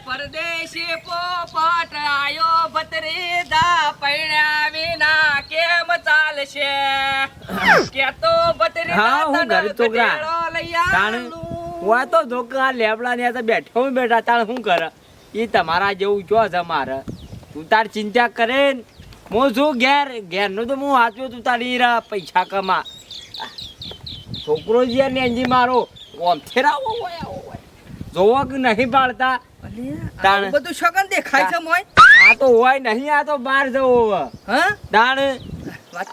પરદેશી પોપટ આયો ભત્રીજા પૈણ્યા વિના કેમ ચાલશે કે તો ભત્રીજા હું ઘરે છોકરા તો છોકરા લેબડા ને બેઠો બેઠા તાણ શું કરે એ તમારા જેવું જો છે મારે તું તાર ચિંતા કરે હું છું ઘેર નું તો હું વાંચ્યું તું તારી પૈસા કમા છોકરો જે ને એનજી મારો ઓમથેરાવો જોવો કે નહીં પાડતા બધું સગન દેખાય છે મોય આ તો હોય નહીં આ તો બહાર જવો હા તાણ વાત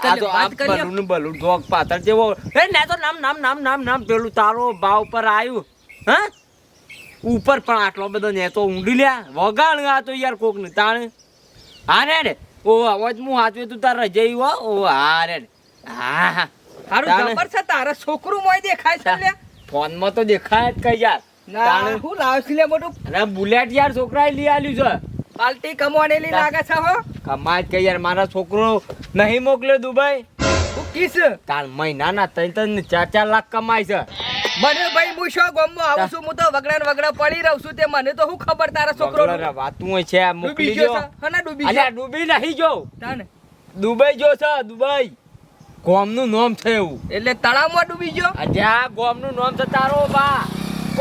કરીએ બલૂન જોક પાતળ જેવો એ ને તો નામ પેલું તારો ભાવ પર આવ્યું હા ઉપર પણ આટલો બધો ને તો ઊંડી લ્યા વગાડ આ તો યાર કોક ને તાણ હા રે ઓ અવાજ હું હાચવે તું તાર રજઈ હો ઓ હા રે હા હારું જબર છે તારા છોકરું મોય દેખાય છે લે ફોન માં તો દેખાય જ કઈ યાર ના હું લાવશ લે મોટું અરે બુલેટ યાર છોકરાએ લઈ આલ્યું છે પાલટી કમવાનેલી લાગે છે હો કમાય કે યાર મારા છોકરો નહીં મોકલ્યો દુબઈ તું કીસ તાર મહિનાના 3-4 લાખ કમાય છે મને ભાઈ હું શો ગોમમાં આવું છું હું તો વગડા પડી રહું છું તે મને તો હું ખબર તારા છોકરો વાતું છે મોકલી દો હના ડૂબી અલ્યા ડૂબી નહીં જો તાને દુબઈ જો છે દુબઈ ગોમનું નામ છે એવું એટલે તળાવમાં ડૂબી ગયો અલ્યા ગોમનું નામ છે તારો બા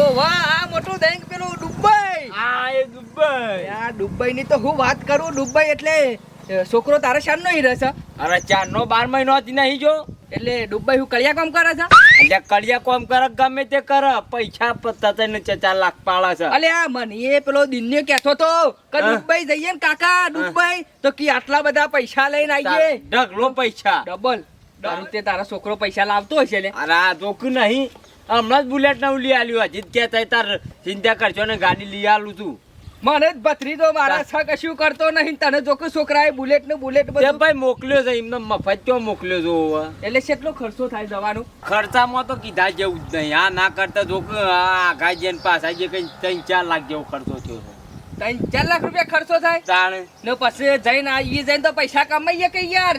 ઓ વાહ આ મોટું દેંગ પેલું દુબઈ આ એ દુબઈ આ દુબઈ ની તો હું વાત કરું દુબઈ એટલે છોકરો તારા શાન નો હીરે છે અરે 4-12 મહિનો હતી નહીં જો એટલે દુબઈ હું કળિયા કામ કરે છે અલ્યા કડિયા કોમ કરે ગમે તે કરે પૈસા પત્તા તને 4 લાખ પાળા છે અલે આ મને એ પેલો દિનને કહેતો તો કે દુબઈ જઈએ ને કાકા દુબઈ તો કી આટલા બધા પૈસા લઈને આવીએ ઢગલો પૈસા ડબલ તે તારા છોકરો પૈસા લાવતો હશે લે અરે આ જોકું નહીં હમણાં જ બુલેટ ના લઈ આલ્યું હજી કે તાર ચિંતા કરશો ને ગાડી લઈ આલું તું મને જ ભત્રીજો મારા છ કશું કરતો નહીં તને જોકે છોકરાએ બુલેટ બધું ભાઈ મોકલ્યો છે એમને મફત ક્યાં મોકલ્યો છો એટલે કેટલો ખર્ચો થાય દવાનું ખર્ચામાં તો કીધા જેવું જ નહીં આ ના કરતા જોકે આઘા જઈને પાછા જે કઈ 3-4 લાખ જેવો ખર્ચો થયો છે 3-4 લાખ રૂપિયા ખર્ચો થાય તાણે ને પછી જઈને જઈને તો પૈસા કમાઈએ કે યાર એ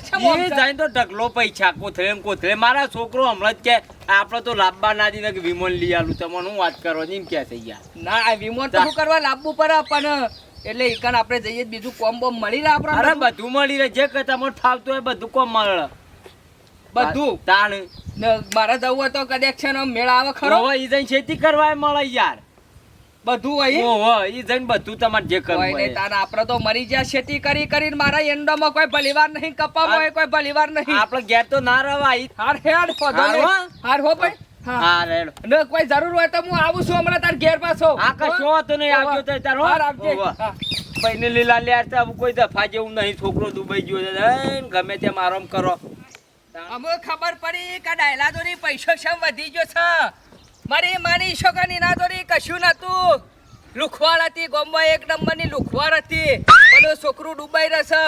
જઈને તો ઢગલો પૈસા કોથળે મારા છોકરો હમણાં જ કે આપણે તો લાંબા ના દીને કે વિમોન લઈ આલું તમને હું વાત કરો એમ કે છે યાર ના વિમોન તો શું કરવા લાવવું પડે પણ એટલે ઈકન આપણે જઈએ બીજું કોમ બોમ મળી રહે આપણે અરે બધું મળી રહે જે કે તમને ફાવતું હોય બધું કોમ મળે બધું તાણ ને મારે જવું હોય તો કદાચ છે ને મેળા આવે ખરો હવે ઈ જઈને ખેતી કરવા મળે યાર બધું હોય ઓહો ઈ જઈને બધું તમારે જે કરવું હોય હોય ને તારા આપણે તો મરી ગયા ખેતી કરીને મારા એંડોમાં કોઈ ભલીવાર નહીં કપામાં હોય કોઈ ભલીવાર નહીં આપણે ઘેર તો ના રવાય હાર હેડ પધો ને હાર હો ભાઈ હા રેડો ને કોઈ જરૂર હોય તો હું આવું છું હમણાં તાર ઘેર પાછો આ કશો તો નહીં આવજો તો તારો હાર આવજે પૈને લીલા લે આ કોઈ દફા જેવું નહીં છોકરો દુબઈ ગયો છે ગમે તે મારમ કરો અમે ખબર પડી કે ડાયલાદોરી પૈસો શેમ વધી ગયો છે મારી માની છોકરાની નાદોરી કશું નતું લુખવાડ હતી ગોમમાં 1 નંબરની લુખવાડ હતી પેલું છોકરું ડૂબાઈ રહેશે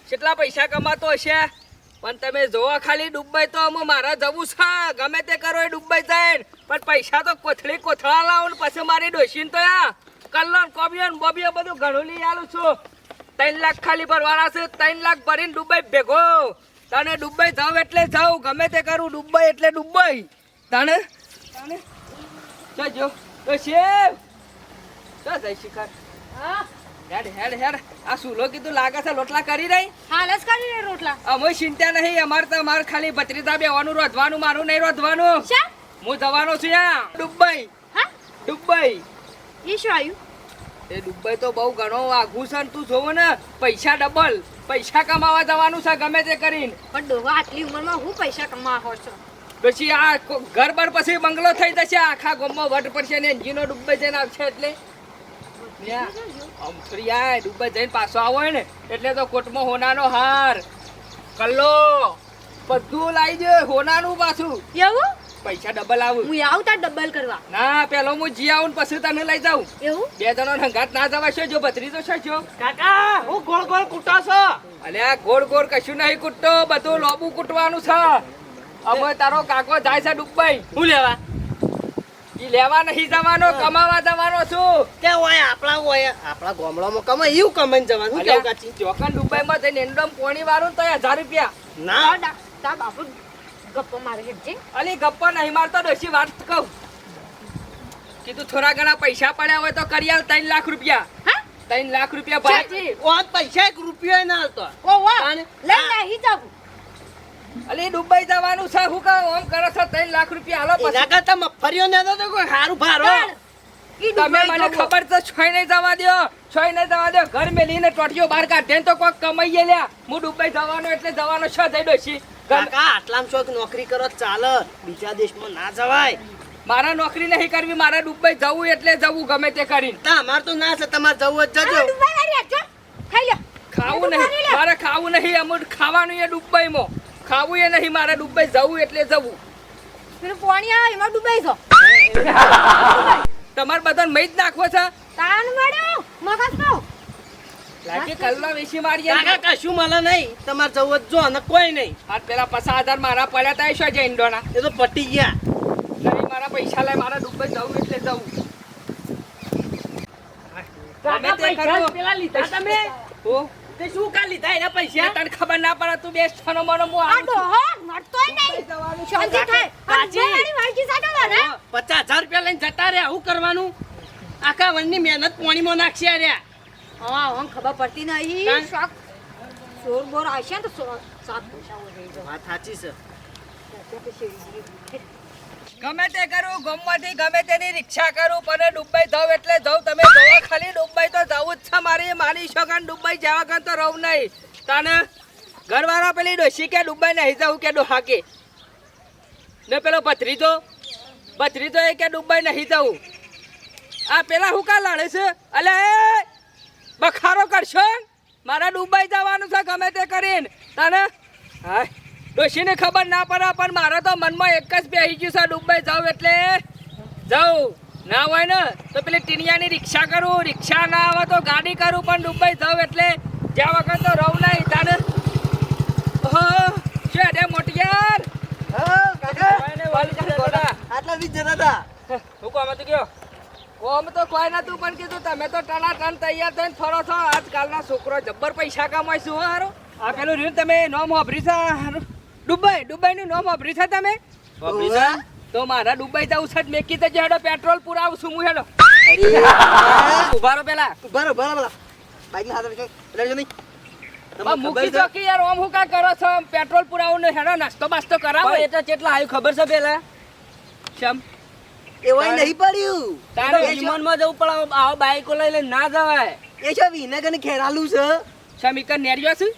કેટલા પૈસા કમાતો હશે પણ તમે જોવો ખાલી ડૂબાઈ તો અમે મારા જવું છે ગમે તે કરો એ ડૂબાઈ જાય પણ પૈસા તો કોથળા લાવો ને પછી મારી ડોશીને તો યા કલ્લોન કોબિયન બોબિયો બધું ઘણું લઈ આલું છું 3 લાખ ખાલી ભરવાના છે 3 લાખ ભરીને ડૂબાઈ ભેગો તને ડૂબાઈ જાવ એટલે જાવ ગમે તે કરું ડૂબાઈ એટલે ડૂબાઈ તને જો તો શેવ તો જઈ શિખર હા હેડ આ સુલો કીધું લાગે છે લોટલા કરી રહી હાલ જ કરી રે રોટલા અમે ચિંતા નહીં અમાર ખાલી ભત્રીજા બેવાનું રોધવાનું મારું નહીં રોધવાનું શા હું જવાનો છું યા દુબઈ હા દુબઈ ઈ શું આવ્યું એ દુબઈ તો બહુ ઘણો આઘું છે ને તું જોવો ને પૈસા ડબલ પૈસા કમાવા જવાનું છે ગમે તે કરીને પણ ડોહા આટલી ઉંમરમાં હું પૈસા કમાવા છો પછી આ ઘર બર પછી બંગલો થઈ જશે આખા ગામમાં વટ પડશે ને એન્જિનો ડુબઈ જઈને આવશે એટલે ડુબઈ જઈને પાછો આવો ને એટલે તો કોટમાં હોનાનો હાર કલ્લો બધું લાવી દે હોનાનું પાછું એવું પૈસા ડબલ આવું હું આવું તાર ડબલ કરવા ના પેલો હું જી આવું ને પછી તને લઈ જાઉં એવું 2 જણો હંગાત ના જવાશે જો ભત્રીજો છે જો કાકા હું ગોળ ગોળ કૂટા છો અલે આ ગોળ કશું નહીં કૂટતો બધું લોબુ કૂટવાનું છે હવે તારો કાકો જાય છે દુબઈ હું લેવા ઈ લેવા નહીં જવાનો કમાવા જવાનો છું કે હોય આપણા ગામડામાં કમાય એવું કમાઈને જવાનું કેવું કાચી ચોકન દુબઈમાં જઈને એન્ડમ પોણી વાળું તો 1000 રૂપિયા ના તાર બાપુ ગપ્પો મારે હેડજે અલી ગપ્પા નહીં મારતો ડોશી વાત કહું કીધું થોડા ઘણા પૈસા પડ્યા હોય તો કરી આલ 3 લાખ રૂપિયા હા 3 લાખ રૂપિયા ભાજી ઓન પૈસા 1 રૂપિયો ના હતો ઓ વાહ તાને? લઈ નહીં જાવું અલી દુબઈ જવાનું છે હું કહું ઓમ કરો છો 3 લાખ રૂપિયા હાલો એના પછી કરતા મફરિયો ના તો કોઈ સારું ભારો ઈ તમે દુબઈ મને જવું. ખબર તો છોઈ નહીં જવા દ્યો છોઈ નહીં જવા દ્યો ઘર મેલીને ટોટિયો બહાર કાઢે તો કોક કમાઈએ લ્યા હું દુબઈ જવાનો એટલે જવાનો છો જઈ ડોશી કાકા આટલામાં શોખ નોકરી કરો તો ચાલે બીજા દેશમાં ના જવાય મારા નોકરી નહીં કરવી મારે દુબઈ જવું એટલે જવું ગમે તે કરીને તા અમાર તો ના છે તમારે જવું જ આ જજો દુબઈ વાળી આજો. ખાઈ લ્યો. ખાવું દુબઈ નહીં લે. મારે ખાવું નહીં અમુક ખાવાનું એ દુબઈમાં ખાવું એ નહીં મારે દુબઈ જવું એટલે જવું પેલું પાણી આવે એમાં ડૂબાઈ જો તમારે બધાને મઈ જ નાખવો છે તાન મળ્યો મગજ નો લાગે કલ્લા વેચી મારીએ કાકા કશું મળે નહીં તમારે જવું જ જો અને કોઈ નહીં આ પેલા 50,000 મારા પડ્યા તા શું છે ઇન્ડોના એ તો પટી ગયા નહીં મારા પૈસા લઈ મારા દુબઈ જવું એટલે જવું ગમે તે કરો. પેલા લીધા તમે ઓ તે શું કા લીધા એના પૈસા તને ખબર ના પડે તું બેસ્ટ થનો મનો મો આ ડોહો નડતોય નહીં શાંતિ થાય આ કાચી. દુબઈ વાળી વાળકી સાટો ને 50,000 રૂપિયા લઈને જતા રહ્યા શું કરવાનું આખા વનની મહેનત પાણીમાં નાખશે આ રહ્યા હા હમ ખબર પડતી નહીં કાંઈ? શોક ચોર બોર આવશે ને તો સાત પૈસા રહી જાય વાત સાચી છે ગમે તે કરું ગમવાથી ગમે તેની રિક્ષા કરું પણ દુબઈ જાઉં એટલે જાઉં તમે જોવા ખાલી દુબઈ તો જવું જ છે મારી માની શકો દુબઈ જવા કર તો રહું નહીં તને ઘરવાળા પેલી ડોશી કે દુબઈ નહીં જવું કે ડોહા કે ને પેલો ભત્રીજો એ કે દુબઈ નહીં જવું આ પેલા હું કા લાડે છે અલે એ બખારો કરશો મારે દુબઈ જવાનું છે ગમે તે કરીને તને હાય ડોશીને ખબર ના પડે પણ મારે તો મનમાં એક જ બેસી ગયું છે દુબઈ જાઉં એટલે જાઉં ના હોય ને તો પેલી ટીનિયાની રિક્ષા કરું રિક્ષા ના આવે તો ગાડી કરું પણ દુબઈ જાઉં એટલે જ્યાં વખત તો રહું નહીં તાને ઓહો શું અરે મોટિયાર આટલા બી જતા હતા હું કોમ હતું ગયો કોમ તો કોઈ નતું પણ કીધું તમે તો ટનાટન તૈયાર થઈને ફરો છો આજકાલના છોકરો જબ્બર પૈસા કમાય શું હારો આ પેલું રહ્યું તમે નોમ વાપરી છે હારું. દુબઈનું નામ વાપરી છે તમે તો મારા દુબઈ જવું છે મેં કીધું છે હેડો પેટ્રોલ પુરાવું છું હું હેડો ઉભા રહો પેલા બરાબર બાઈક ના હાથ લેજો નહીં બા મૂકી દો કે યાર ઓમ હું કા કરો છો પેટ્રોલ પુરાવું ને હેડો નાસ્તો બાસ્તો કરાવો એ તો કેટલા આવ્યું ખબર છે પેલા શમ એવાય નહીં પડ્યું તારે વિમાનમાં જવું પડે આવો બાઈકો લઈ લઈને ના જવાય એ છે વિનગર ખેરાલું છે શમ ઈકર નેરિયો છે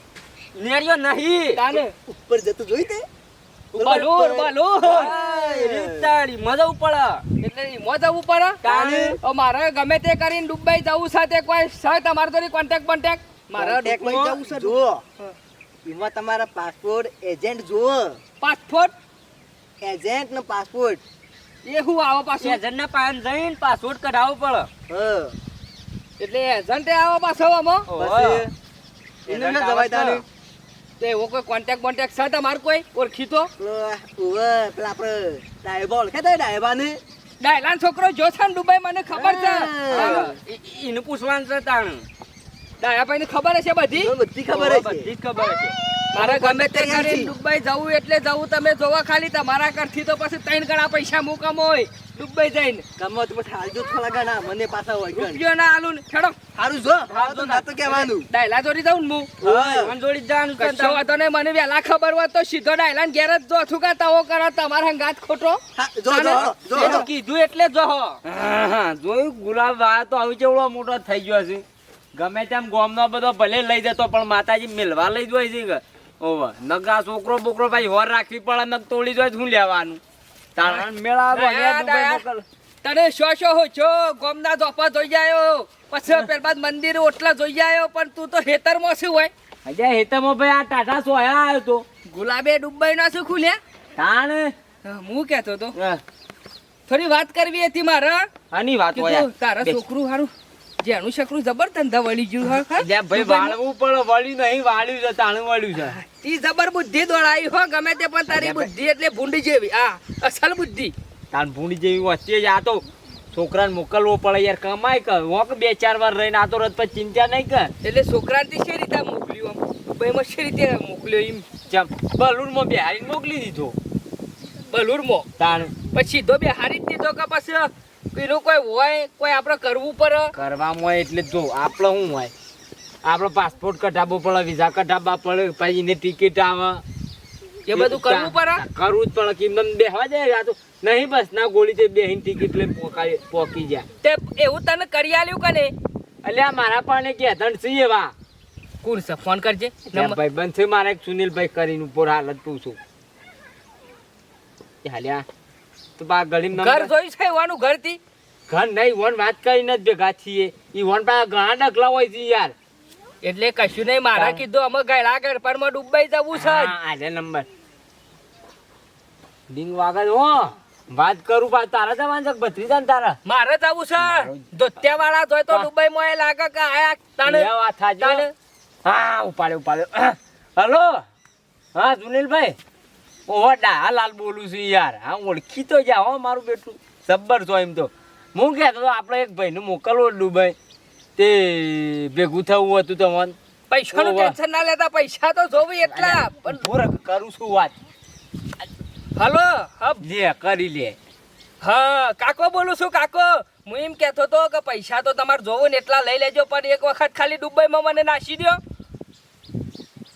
નેરિયો નહીં તાને ઉપર જતું જોઈ તે બલુર રીતાડી મજા પડે એટલે મજા પડે તાને ઓ મારે ગમે તે કરીને દુબઈ જવું છે તે કોઈ છે તમારે તો કોન્ટેક્ટ મારા જવું છે જુઓ એમાં તમારા પાસપોર્ટ એજન્ટ જુઓ પાસપોર્ટ એજન્ટ નો પાસપોર્ટ એ હું આવો પાછો એજન્ટ ના પાસે જઈને પાસપોર્ટ કઢાવવો પડે હા એટલે એજન્ટ આવો પાછો આમાં પછી એને ના જવાય તાને તે એવો કોઈ કોન્ટેક્ટ છે તમારે કોઈ ઓળખીતો ઓવે પેલા આપણે ડાયબોલ કે ડાયબાને ડાયલાન છોકરો જો છે ને દુબઈ મને ખબર છે હા. એને પૂછવાનું છે તાણ ડાયાભાઈ ને ખબર હશે બધી બધી ખબર હશે. બધી જ ખબર હશે મારે ગમે તે કરીને દુબઈ જવું એટલે જવું તમે જોવા ખાલી તમારા કરથી તો પછી 3 ગણા પૈસા મૂકમ હોય દુબઈ જઈને ગમો તો પછી હાલજો થોડા ઘણા મને પાછા હોય ગણ રૂપિયો ના આલું ને ખેડો સારું જો તો ના તો કહેવાનું ડાયલા જોડી જાઉં ને હું હા. મને જોડી જ જવાનું કશો વાંધો નહીં મને વહેલા ખબર હોય તો સીધો ડાયલા ને ઘેર જ જો છું કે તવો કરો તમારા હંગાત ખોટો હા, જો કીધું એટલે જો જોયું ગુલાબ આ તો આવી જેવડો મોટો થઈ ગયો છે ગમે તેમ ગોમનો બધો ભલે લઈ જતો પણ માતાજી મિલવા લઈ જોઈ છે કે ઓવા નગા છોકરો બોકરો ભાઈ હોર રાખવી પડે નગ તોડી જોઈ શું લેવાનું તારણ મેળા તને શો હો છો ગોમના જોપા જોઈ જાયો પછી પેલ બાદ મંદિર ઓટલા જોઈ જાયો પણ તું તો હેતરમાં શું હોય અજય હેતમો ભાઈ આ ટાટા સોયા આવ્યો તો ગુલાબે ડુબઈ ના શું ખુલ્યા તાણ હું કહેતો તો થોડી વાત કરવી હતી મારે આની વાત કીધું તારા છોકરું હારું જેનું છોકરું જબર ધંધા વળી ગયું હા ભાઈ વાળવું પણ વળ્યું નહીં વાળ્યું છે તાણું વળ્યું છે તી જબર બુદ્ધિ દોડાઈ હો ગમે તે પણ તારી બુદ્ધિ એટલે ભૂંડી જેવી આ અસલ બુદ્ધિ તાણ ભૂંડી જેવી વચ્ચે જ આ તો છોકરાને મોકલવો પડે યાર કમાય કર વોક 2-4 વાર રહીને આ તો રત પર ચિંતા નહીં કર એટલે છોકરાને તે શી રીતે મોકલ્યું આમ દુબઈમાં શી રીતે મોકલ્યો એમ ચમ બલૂનમાં બેહારીને મોકલી દીધો બલુરમાં તાણ પછી સીધો બેહારી જ દીધો કે પછી પેલું કોઈ હોય કોઈ આપણે કરવું પડે કરવામાં એટલે જો આપણે શું હોય આપણે પાસપોર્ટ કઢાવવો પડે વિઝા કઢાવવા પડે પછી એને ટિકિટ આવે એ બધું કરવું પડે કરવું જ પડે કે એમને બેહવા જાય આ તો નહીં બસ ના ગોળી તે બેહીને ટિકિટ લઈને પોકી જાય તે એવું તને કરી આલ્યું કે નહીં એટલે આ મારા પણ એક હેધણ છે એવા કોણ છે ફોન કરજે ભાઈ બંધ છે મારા એક સુનિલભાઈ કરીને ઉપર હાલત પૂછું હાલ્યા તો બા ગળી ઘર જોઈ છે એવાનું ઘર થી ઘર નહીં વન વાત કરીને જ ભેગા છીએ ઈ વન પાસે ઘણા ડગલા હોય છે યાર એટલે કશું નહીં મારા કીધું અમે ગયડા ગડપણમાં ડૂબાઈ જવું છે આલે નંબર ડીંગ વાગડ હો વાત કરું પા તારા જવાન છે ભત્રીજા ને તારા મારે જવું છે ધોત્યા વાળા જોય તો ડૂબાઈ મોય લાગે કે આયા તાણે વાત થાજો હા ઉપાડ્યો હલો હા સુનિલભાઈ ઓહો ડા લાલ બોલું છું યાર હા ઓળખી તો જા હો મારું બેટું જબ્બર છો એમ તો હું કહેતો તો આપણે એક ભાઈને મોકલવો દુબઈ તે ભેગું થવું હતું તમને પૈસાનું ટેન્શન ના લેતા પૈસા તો જોવી એટલા પણ પૂરક કરું છું વાત હલો હબ લે કરી લે હા કાકો બોલું છું કાકો હું એમ કહેતો તો કે પૈસા તો તમારે જોવું ને એટલા લઈ લેજો પણ એક વખત ખાલી દુબઈમાં મને નાસી દો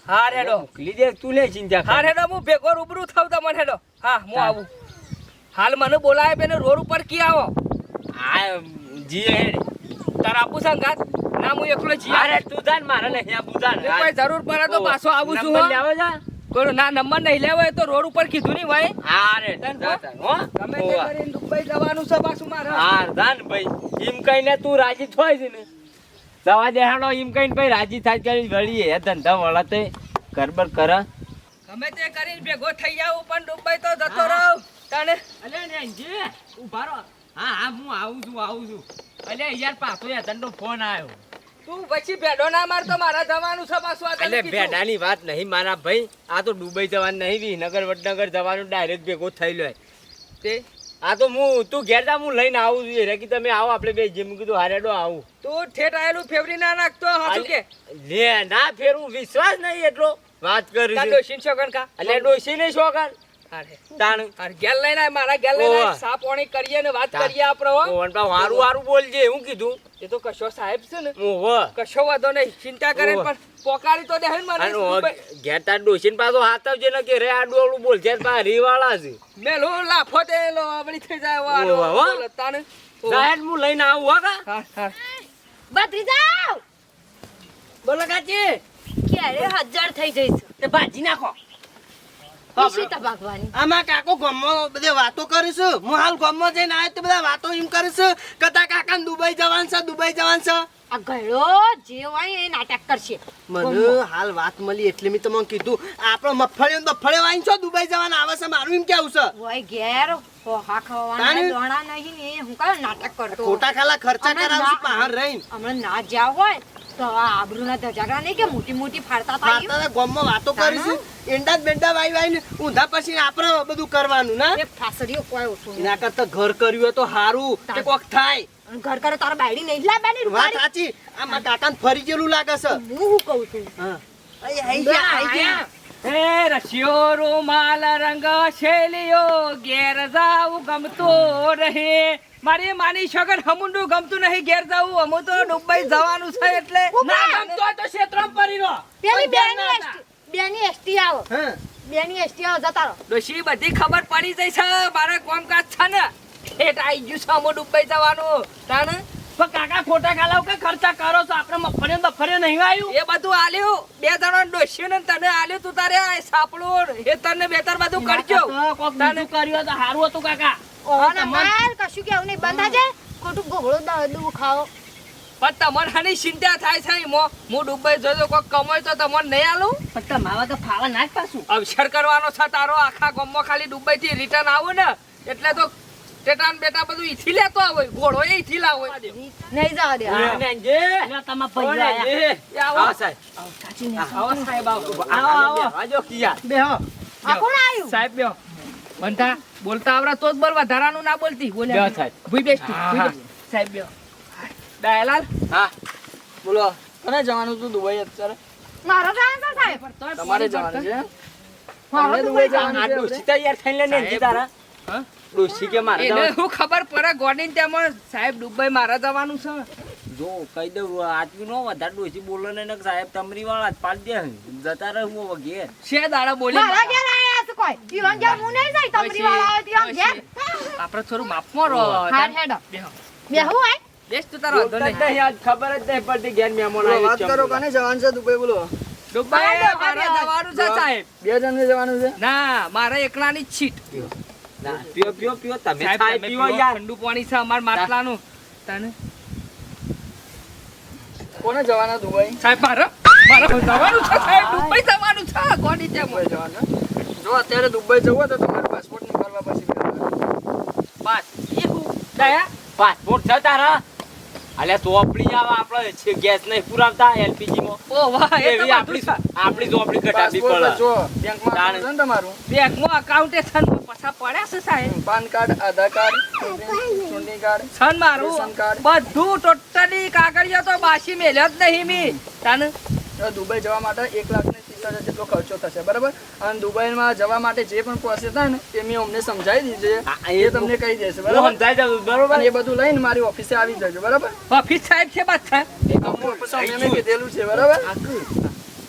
હા રેડો મોકલી દે તું લે ચિંતા હા રેડો હું ભેગો રૂબરૂ થાવ તમને હેડો હા હું આવું હાલ મને બોલાવે પેને રોડ ઉપર કી આવો આ જી હેડ તાર આપું સંગાત ના હું એકલો જી અરે તું જાન મારે નહીં આ બુધાન કોઈ જરૂર પડે તો પાછો આવું છું નંબર લેવો જા કોઈ ના નંબર નહીં લેવો હોય તો રોડ ઉપર કીધું નહીં ભાઈ અરે હો ગમે તે કરીને દુબઈ જવાનું છે પાછું મારે હા જાન ભાઈ એમ કહીને તું રાજી થોય છે ને દવા દેહાડો એમ કહીને ભાઈ રાજી થાય કરી વળીએ એ ધંધા વળતે ગરબર કર ગમે તે કરીને ભેગો થઈ જાવ પણ દુબઈ તો જતો રહો તને અલે નેજી ઉભા રહો હા હા હું આવું છું અલે યાર પાછો યાર ધંધો ફોન આવ્યો તું પછી ભેડો ના મારતો મારા જવાનું છે પાછું આ તને અલે કીધું. ભેડાની વાત નહીં મારા ભાઈ આ તો દુબઈ જવાનું નહીં વિનગર વડનગર જવાનું ડાયરેક્ટ ભેગો થઈ લો તે આ તો હું તું ઘેર જા હું લઈને આવું છું રે કે તમે આવો આપણે બે જેમ કીધું હારેડો આવું તું ઠેઠ આયેલું ફેવરી ના નાખતો હાચું કે લે ના ફેરવું વિશ્વાસ નહીં એટલો વાત કરી તાર ડોશીન શોગન કા એટલે ડોશી ને શોખન હારે તાણ હાર ગેલ લઈને આય, મારા ગેલ લઈને આય. ઓવા. સા પોણી કરીએ ને વાત કરીએ આપણે હો. ઓન પા હારું બોલજે હું કીધું એ તો કશો સાહેબ છે ને ઓહો કશો વાંધો નહીં ચિંતા કરે ઓવા. પણ પોકારી તો દે હે ને મને અને ઘેર તાર ડોશીન પાછો હાથવજે ને કે રે આ ડોળું બોલ છે પા રીવાળા છે મેલો લાફો તે લો આપણી થઈ જાય વાળો ઓવા, હો. બોલો તાને ઓવા. સાહેબ હું લઈને આવું હો કા હા હા ભત્રીજા બોલો કાચી ક્યારે 1000 થઈ જઈશ તે ભાજી નાખો સીતા ભાગવાની આમાં કાકો ગામમાં બધે વાતો કરીશું હું હાલ ગામમાં જઈને આવ્યો તો બધા વાતો એમ કરીશું કતા કાકા દુબઈ જવાનું છે આ ગયડો જે હોય એ નાટક કરશે મને હાલ વાત મળી એટલે મેં તમને કીધું આપણો મફળીઓ વાઈન છો દુબઈ જવાનું આવે છે મારું એમ કેવું છે હોય ઘેર પોહા ખાવાના તાણી? દોણા નહીં ને હું કાં નાટક કરતો ખોટા ખાલા ખર્ચા હમણાં કરાવશું ના- બહાર રહીને હમણાં ના જ્યાં હોય તો આ આબરૂના ધજાગરા નહીં કે મોટી મોટી ફાડતા થાય વાર્તા ગામમાં વાતો કરીશું એંડા જ બેંડા વાઈને ઊંધા પછી આપણે બધું કરવાનું ના એ ફાસડીઓ કોઈ ઓછું નહીં. એના કરતા ઘર કર્યું હોય તો સારું કે કોક થાય અને ઘર કરે તારા બાયડી નહીં લા બાની વાત રૂપાળી સાચી આ મારા કાકાને ફરી જેલું લાગે છે હું શું કહું છું હા આઈ ગયા. એ રશિયો રૂમાલ રંગ શેલીઓ ઘેર જાવું ગમતો રહે મારી માની છોકર હમુંડું ગમતું નહીં ઘેર જાવું અમુ તો દુબઈ જવાનું છે એટલે ના ગમતો હોય તો ક્ષેત્રમાં પરી રહો. પેલી પણ ધ્યાન ના બેની એસટી આવો હા. બેની એસટી આવો જતા રહો ડોશી બધી ખબર પડી જઈ છે મારે કામકાજ છે ને ઠેઠ આઈ ગયું છે અમુ દુબઈ જવાનું તાને પણ કાકા ખોટા ખાલાવ કે ખર્ચા કરો છો આપણે મફળીઓ નહીં આવ્યું એ બધું આલ્યું બે જણા ડોશી ને તને આલ્યું તું તારે આ સાપડું એ તને બેતર બધું કરજો કોક બીજું કર્યું તો સારું હતું કાકા ઓના માર કશું કેવું નહીં બંધા છે ખોટું ગોળો દૂધ ખાઓ પણ તમારે હાની ચિંતા થાય છે એમાં હું દુબઈ જોજો કોઈ કમાય તો તમને નહીં આલું પણ તમારા તો ફાવા ના જ પાછું અવસર કરવાનો છે તારો આખા ગામમાં ખાલી દુબઈ થી રિટર્ન આવું ને એટલે તો ટેટાન બેટા બધું ઈથી લેતો આવે ઘોડો એ ઈથી લાવો નહીં જવા દે તમારા ભાઈ આયા. એ આવો સાહેબ કાચીને આવો સાહેબ આવો આવો આજો કિયા બેહો આ કોણ આવ્યું સાહેબ બેહો બંધા બોલતા આવડે તો જ બોલ વધારાનું ના બોલતી બોલ્યા બેહો સાહેબ. ભૂઈ બેસતી સાહેબ બેહો દયાલાલ હા બોલો કોને જવાનું હતું દુબઈ અત્યારે મારો જાણ છે સાહેબ તમારે જવાનું છે મારો દુબઈ જવાનું આ ડોશી તૈયાર થઈને લઈને નેનજી તારા ડોશી કે મારે એને જવાનું. શું ખબર પડે ગોડીને તેમાં સાહેબ દુબઈ મારા જવાનું છે જો કહી દઉં આટલું નો વધારે ડોશી બોલો ને ને સાહેબ તમરી વાળા જ પાડી દે જતા રહે હું ઘેર. છે દાડા બોલી મારા ઘેર આયા છે કોઈ ઈવન ઘેર હું નહીં જાય તમરી વાળા આવે ત્યાં ઘેર આપણે થોડું માપમાં રહો હાર હેડો બેહું આય બેસ તું તારો વાંધો બોલતા જ નહીં નહીં, આજ ખબર જ નહીં પડતી ઘેર મહેમાન આવ્યું વાત છે કરો હમણાં. કને જવાનું છે દુબઈ બોલો દુબઈ હાલો, મારે હાલો. જવાનું છે સાહેબ 2 જણને જવાનું છે ના મારે એકલાની જ છીટ ના, પીઓ પીઓ પીઓ તમે સાહેબ ખાઈ તમે પીવો પીવો, યાર. ઠંડુ પાણી છે અમાર માટલાનું તને કોને જવાના દુબઈ સાહેબ મારે જવાનું છે સાહેબ દુબઈ જવાનું છે ગોડી દુબઈ તેમાં જવાના જો અત્યારે દુબઈ જવું હોય તો તમારે પાસપોર્ટ નીકળવા પછી બસ એવું દયા પાસપોર્ટ છે તારા અલ્યા ચોપડી આવે આપણે છે ગેસ નહીં પુરાવતા એલપીજી માં ઓ વાહ એ તો એવી આપણી આપણી ચોપડી કટાવી પાસપોર્ટ પડે. જો બેંકમાં તાણે. account છે ને તમારું બેંકમાં અકાઉન્ટેશન પૈસા પડ્યા છે સાહેબ પાન કાર્ડ આધાર કાર્ડ ચૂંટણી કાર્ડ છન મારું રેશન કાર્ડ. બધું ટોટલી કાગળિયા તો બાસી મેલ્યો જ નહીં મી તને તો દુબઈ જવા માટે 1,30,000 જેટલો ખર્ચો થશે બરાબર અને દુબઈમાં જવા માટે જે પણ પ્રોસેસ થાય ને એ મેં અમને સમજાવી દીધી હા, છે એ એ તમને કહી દેશે હું બરાબર સમજાઈ જાઉં બરોબર અને એ બધું લઈને મારી ઓફિસે આવી જજો બરાબર ઓફિસ સાહેબ છે બસ સાહેબ અમુક પછી મેં કીધેલું છે બરાબર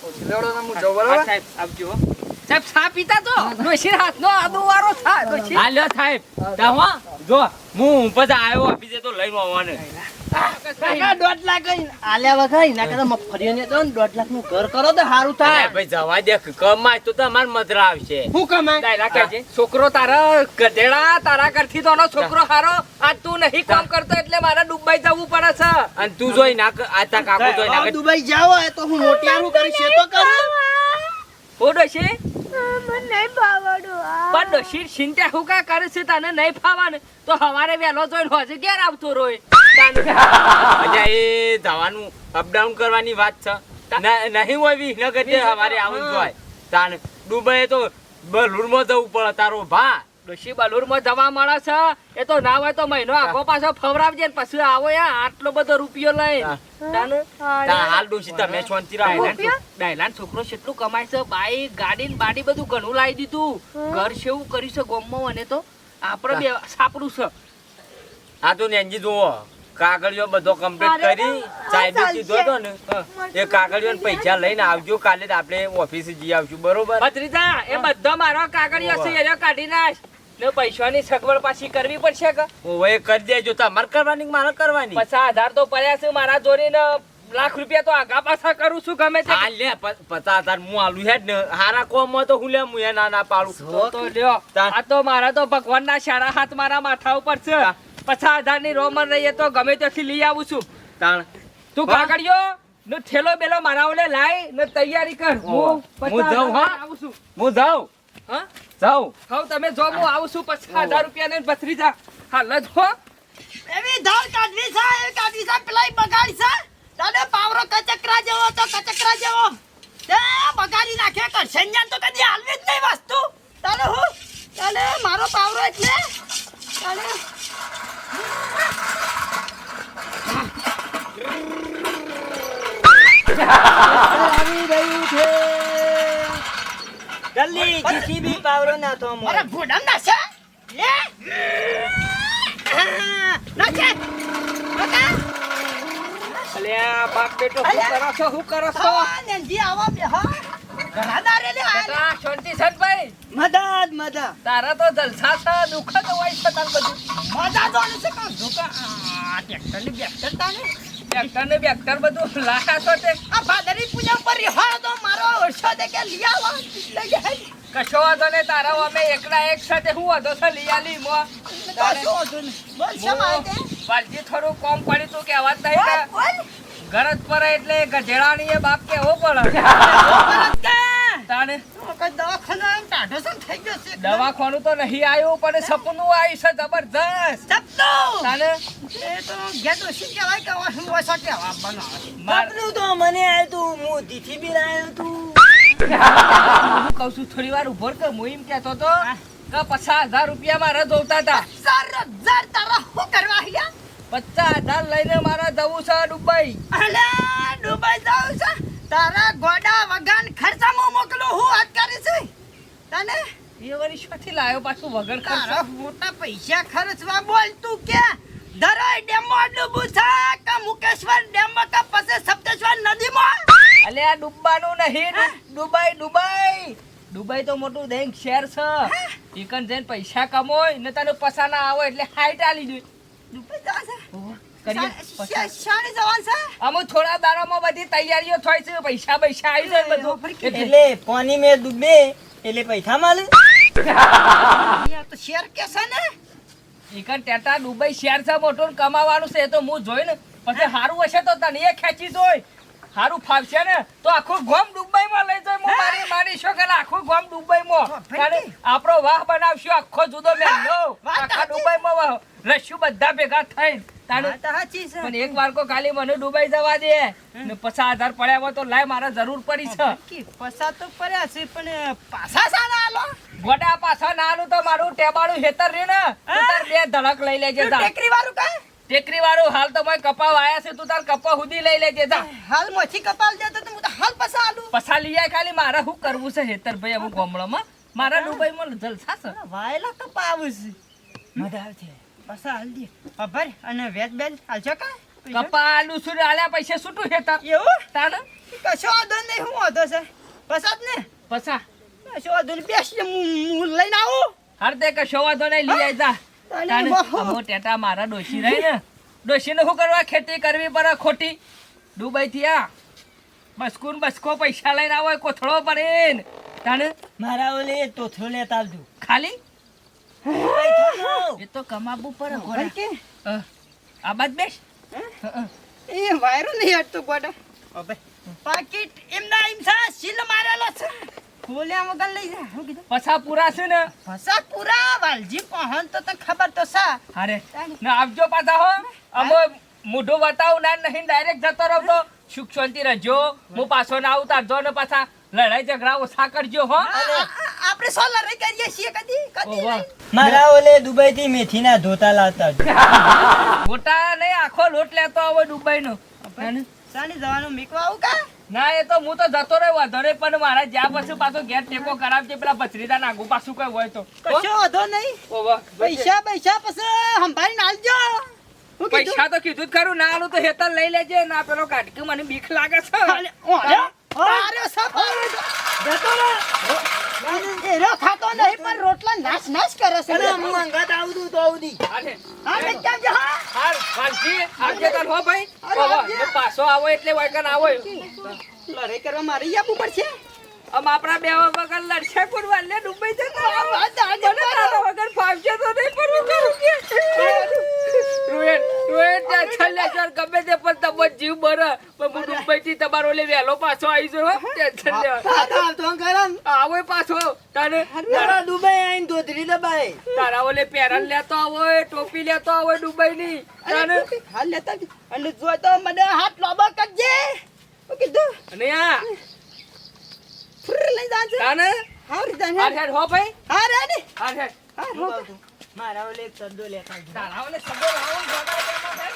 ઓછી લેવડો ને હું જાઉં બરાબર સાહેબ આવજો હો. સાહેબ ચા પીતા તો ડોશી હાથનો આદુ વાળો થા ડોશી હા લ્યો સાહેબ તાહો જો હું પછી આવ્યો ઓફિસે તો લઈને આવવાનું. કાકા 1.5 લાખ આલ્યા વગર એના કરતા મફરીઓને તો 1.5 લાખનું ઘર કરો તો સારું અરે થાય ભાઈ જવા દે કમાય તો તમાર મતરા આવશે. શું કમાય ડાયલા કહેજે છોકરો તારા ગધેડા તારા ઘરથી તો નો છોકરો હારો આજ તું નહીં કામ કરતો એટલે મારે દુબઈ જવું પડે છે અને તું જોઈ નાખ આ તા કાકો જોઈ નાખ. દુબઈ જાવ હોય તો હું મોટિયારું કરીશ એ તો કરું ઓ ડોશી મને નહીં ભાવડું પણ ડોશી ચિંતા હું કા કરે છે તને નહીં ફાવાને તો હવારે વહેલો જોઈને હોજે ઘેર આવતો રોય અલ્યા એ જવાનું અપડાઉન કરવાની વાત છે. નહીં હોય વિસનગર જે હવારે આવું જોઈએ તાન દુબઈ તો બલુરમાં જવું પડે તારો ભા. ડોશી બલુરમાં જવા મળે છે એ તો ના હોય તો મહિનો આખો પાછો ફવરાવજે ને પછી આવો યાર આટલો બધો રૂપિયો લઈને તાને તા હાલ ડોશી તમે શાંતિ રાખો. ડાયલાન છોકરો કેટલું કમાય છે બાઈક ગાડી ને બાડી બધું ઘણું લાવી દીધું ઘર સેવું કર્યું છે ગોમમાં અને તો આપણે બે સાપડું છે આ તો નેનજી જુઓ કાગળિયો બધો કમ્પ્લીટ કરી સાહેબે કીધો હતો ને એ કાગળિયો પૈસા લઈને આવજો કાલે જ આપણે ઓફિસે જઈ આવશું બરોબર. ભત્રીજા એ બધો મારો કાગળિયો છે એનો કાઢી નાખ ને પૈસાની સગવડ પાછી કરવી પડશે કે ઓવે કરી દેજો તમારે કરવાની કે મારે કરવાની. 50,000 તો પડ્યા છે મારા જોડીને લાખ રૂપિયા તો આગા પાછા કરું છું ગમે તે હા લે 50,000 હું આલું હેડ ને હારા કોમમાં તો હું લે હું એ ના પાડું. તો લ્યો આ તો મારા તો ભગવાનના સારા હાથ મારા માથા ઉપર છે 50,000 ની રોમન રહીએ તો ગમે ત્યાંથી લઈ આવું છું તાણ તું વાહ. કાગળિયો ને થેલો બેલો મારા ઓલે લાય ને તૈયારી કર હું હું જાઉં, હા? આવું છું હું જાઉં હા જાઉં. હવે તમે જો હું આવું છું 50,000 રૂપિયા ને ભત્રીજા હાલ જ હો એવી ધાર કાઢવી છે એ કાઢવી છે પેલા બગાડી છે તને પાવરો કચકરા જેવો તો કચકરા જેવો તે બગાડી નાખે કર સંજાન તો કદી હાલવી જ નહીં વસ્તુ તને હું તને મારો પાવરો એટલે તને આવી રહ્યું છે જલ્દી જીસીબી પાવરો ના તો અરે ભૂડમ ના છે લે ના છે ઓકા અલ્યા બાપ બેટો શું કરો છો નેનજી આવા બે હા ઘણાદારે લે બેટા શાંતિ સનભાઈ મદદ મદદ તારા તો જલસા છે દુઃખ જ હોય છે તાર બધું મજા જોડે છે કા ધોકા ટ્રેક્ટર ની બેક્ટર તાને ટ્રેક્ટર ને બેક્ટર બધું લાયા છો તે આ ભાદરી પૂજા પર રિહાળ તો મારો વર્ષો દે કે લિયા વા લગે કશો વાંધો ને તારા અમે એકલા એક સાથે હું વાંધો છે લીયાલી મો કશો હતો ને બોલ સમાય દે વાલજી થોડું કોમ પડી તું કે અવાજ નહીં ને બોલ ગરજ પર એટલે ગધેડાની એ બાપ કેવો પડે તાને કઈ દવાખાનો એમ ટાઢો સમ થઈ ગયો છે દવાખાનું તો નહીં આવ્યું પણ સપનું આવ્યું છે જબરજસ્ત સપનો તાને એ તો ગેટ ઓછી કહેવાય કે હું ઓછો કહેવા બનાવે સપનું તો મને આવ્યું તું મોતીથી બી આવ્યું તું હું કહું છું થોડી વાર ઉભો કે હું એમ કહેતો તો કે 50,000 રૂપિયા મારે જોતા હતા 4,000 તારા શું કરવા હિયા 50,000 લઈને મારે જવું છે દુબઈ અલા દુબઈ જાઉં છે તારા ગોડા વગાન ખર્ચામાં મોકલો હું વાત કરી છે તને એ વળી શોથી લાયો પાછું વગર તારા ખર્ચ મોટા પૈસા ખર્ચવા બોલ તું કે ધરોઈ ડેમમાં ડૂબું છે કે મુકેશ્વર ડેમમાં કે પછી સપ્તેશ્વર નદીમાં અલે આ ડૂબવાનું નહીં દુબઈ તો મોટું દેંગ શહેર છે એકન જઈને પૈસા કમોય ને તને પસાના આવો એટલે હાઈટ આલી દે ડૂબી જા છે કરીએ શાણે જવાન છે અમુ થોડા દાડામાં બધી તૈયારીઓ થાય છે પૈસા આવી જાય બધું એટલે પાણી મેં ડૂબે એટલે પૈસા મળે અહીંયા તો શેર કે છે ને એકન ટેટા દુબઈ શહેર છે મોટું કમાવાનું છે એ તો હું જોઈ ને પછી હારું હશે તો તને એ ખેંચી જોઈ હારું ફાવશે ને તો આખું ગોમ દુબઈમાં લઈ જાય મારી શોખે આખું ગોમ દુબઈમાં આપણો વાહ બનાવશું આખો જુદો મેલો આખા દુબઈમાં વાહ રસ્યું બધા ભેગા થઈ વાત સાચી છે પણ એક વાર કો ખાલી મને દુબઈ જવા દે ને 50,000 પડ્યા હોય તો લાય મારે જરૂર પડી છે કે પસા તો પડ્યા છે પણ પાછા સાના આલો ગોડા પાછા નાનું તો મારું ટેબાળું હેતર રે ને તું તાર બે ધડક લઈ લેજે જા ટેકરી વાળું કા ટેકરી વાળું હાલ તો મેં કપાવ આયા છે તું તાર કપા સુધી લઈ લેજે જા હાલ મોથી કપાલ જતો તો હું તો હાલ પસા આલું પછા લઈ આય ખાલી મારે શું કરવું છે હેતર ભાઈ અમુક ગામડામાં મારા દુબઈમાં જલસા છે વાયલા કપાવું છે મજા આવશે પસા હાલ દે ખબર અને વેજ બેજ હાલશો કા કપા આલુ સુર આલ્યા પૈસા છૂટું હેતર એવું તાણ કશો વાંધો નહીં હું વાંધો છે પસા જ ને પછા કશો વાંધો નહીં બેસ હું લઈને આવું હર તે કશો વાંધો નહીં લઈ આય જા તાણ અમો ટેટા મારા ડોશી રહી ને ડોશીને શું કરવા ખેતી કરવી પડે ખોટી દુબઈ થી આ બસકો પૈસા લઈને આવો કોથળો પડે તાણ મારા ઓલે તોથરો લેતા આવજો ખાલી એ તો કમાવું પડે ભાઈ કે આ બાદ બેસ એ વાયરો નહીં હટતો ગોડા અબે પાકીટ એમના એમ છે સીલ મારેલો છે ખોલ્યા વગર લઈ જા હું કીધું પછા પૂરા છે ને ફસા પૂરા વાલજી કોહન તો તને ખબર તો સા અરે ના આવજો પાછા હો અમો મોઢું બતાવું ના નહીં ડાયરેક્ટ જતો રહો તો સુખ શાંતિ રહેજો હું પાછો ના ઉતારજો ને પાછા લડાઈ ઝઘડા ઓછા કરજો હો આપણે સોલર રહી કરીએ છીએ કદી ઓહો. મારા ઓલે દુબઈ થી મેથીના ધોતા લાવતા આવજો મોટા નહીં આખો લોટ લેતો આવે દુબઈ નો સાની જવાનું મીકવા આવું કા ના એ તો હું તો જતો રહ્યો વાંધો નહીં પણ મારા જ્યાં પછી પાછો ગેટ ટેકો કરાવજે પેલા ભત્રીજા નાગુ પાછું કઈ હોય તો કશો વાંધો નહીં ઓહો. પૈસા પછી સંભાળીને આલજો હું કીધું પૈસા તો કીધું જ ખરું ના આલું તો હેતર લઈ લેજે ના પેલો કાઢકી મને બીક લાગે છે અરે સફર જતો રે એરો ખાતો નહીં પણ રોટલા નાશ કરે છે હું અંગાત આવું તો આવડી હાલે. હા કેમ છે હા હાલ વાલજી આવજે તાર હો ભાઈ અરે ઓહો, આવજે. હું પાછો આવો એટલે વાયકન આવો લડાઈ કરવા મારે આપવું પડશે આમ આપણા બે વગર લડશે પણ વાલે ડૂબાઈ જતા મને તારા વગર ફાવશે તો નહીં પણ હું કરું કે રોયન ટેન્શન લે ગમે તે પણ તમારો જીવ બરે પણ હું ડૂબાઈથી તમારો લે વહેલો પાછો આવી જો ટેન્શન લે તો ગરમ આવો પાછો તને મારા દુબઈ આઈને ધોતરી દબાય તારા ઓલે પેરન લેતો આવો ટોપી લેતો આવો દુબઈની તને હાલ લેતા અને જો તો મને હાથ લોબો કરજે હું કીધું અને આ ફ્ર લઈ જાજે તને હાર હાર જાને હેડ હો ભાઈ હા રે ને હાર હેડ હા મારા ઓલે એક સદ્દો લેતા આવજો તારા ઓલે સગો લાવો ગોડા ભાઈ